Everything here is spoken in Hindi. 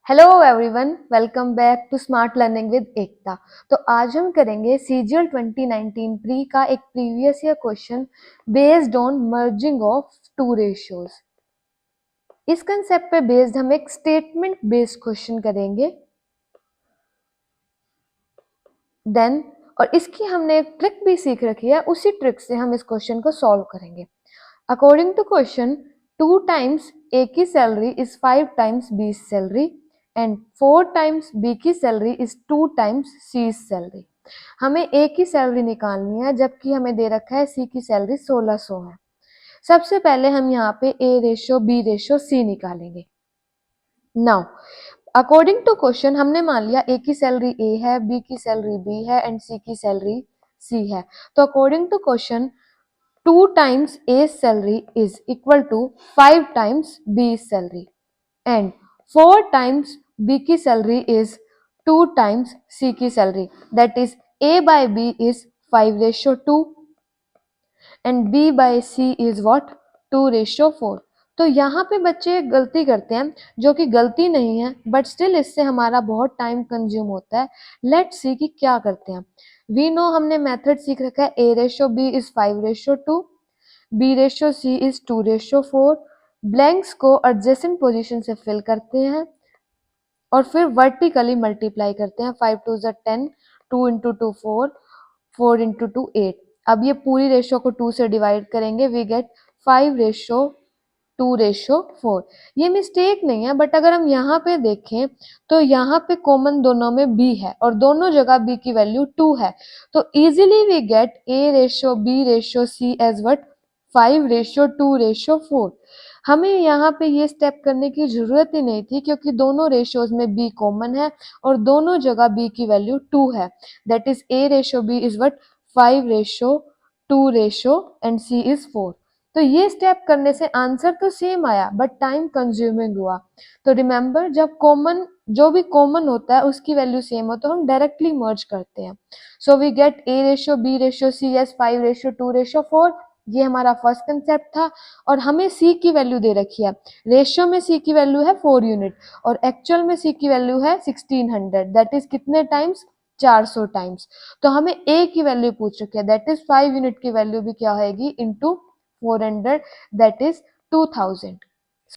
Hello everyone, welcome back to smart learning with Ekta. तो आज हम करेंगे सीजीएल 2019 प्री का एक previous year question based on merging of two ratios. इस कंसेप्ट पे बेस्ड हम एक स्टेटमेंट बेस्ड क्वेश्चन करेंगे देन, और इसकी हमने एक ट्रिक भी सीख रखी है। उसी ट्रिक से हम इस क्वेश्चन को सॉल्व करेंगे। According to question, 2 times A की salary is 5 times B salary and 4 times B की salary is 2 times C salary. हमें ए की सैलरी निकालनी है जबकि हमें दे रखा है सी की सैलरी 1600 है। सबसे पहले हम यहाँ पे ए रेशो बी रेशो सी निकालेंगे। नाउ अकॉर्डिंग टू क्वेश्चन हमने मान लिया ए की सैलरी ए है, बी की सैलरी बी है एंड सी की सैलरी सी है। तो according to question 2 times A's salary is equal to 5 times B's salary and 4 times B की salary is 2 times C की salary, that is A by B is 5:2 and B by C is what 2:4। तो यहाँ पे बच्चे गलती करते हैं जो कि गलती नहीं है, बट स्टिल इससे हमारा बहुत टाइम कंज्यूम होता है। लेट्स सी कि क्या करते हैं। वी नो हमने मेथड सीख रखा है A ratio B is 5:2, B ratio C is 2:4। Blanks को एडजेसेंट पोजीशन से फिल करते हैं और फिर वर्टिकली मल्टीप्लाई करते हैं। 5 2 10, 2 इंटू 2 4, 4 इंटू 2 8। अब ये पूरी रेशो को 2 से डिवाइड करेंगे, वी गेट 5:2:4। ये मिस्टेक नहीं है, बट अगर हम यहाँ पे देखें तो यहाँ पे कॉमन दोनों में b है और दोनों जगह b की वैल्यू 2 है। तो easily we get a ratio b ratio c as what 5:2:4। हमें यहाँ पे ये स्टेप करने की जरूरत ही नहीं थी क्योंकि दोनों रेशियोज में b कॉमन है और दोनों जगह b की वैल्यू 2 है। That is a ratio b is what 5:2 ratio and c is 4। तो ये स्टेप करने से आंसर तो सेम आया बट टाइम कंज्यूमिंग हुआ। तो रिमेंबर, जब कॉमन जो भी कॉमन होता है उसकी वैल्यू सेम हो तो हम डायरेक्टली मर्ज करते हैं। So we get a ratio b ratio c as 5:2:4। ये हमारा फर्स्ट कंसेप्ट था और हमें c की वैल्यू दे रखी है। रेशियो में c की वैल्यू है 4 यूनिट और एक्चुअल में c की वैल्यू है 1600। दैट इज कितने टाइम्स? 400 टाइम्स। तो हमें a की वैल्यू पूछ रखी है, दैट इज 5 यूनिट की वैल्यू भी क्या होगी इंटू 400, दैट इज 2000।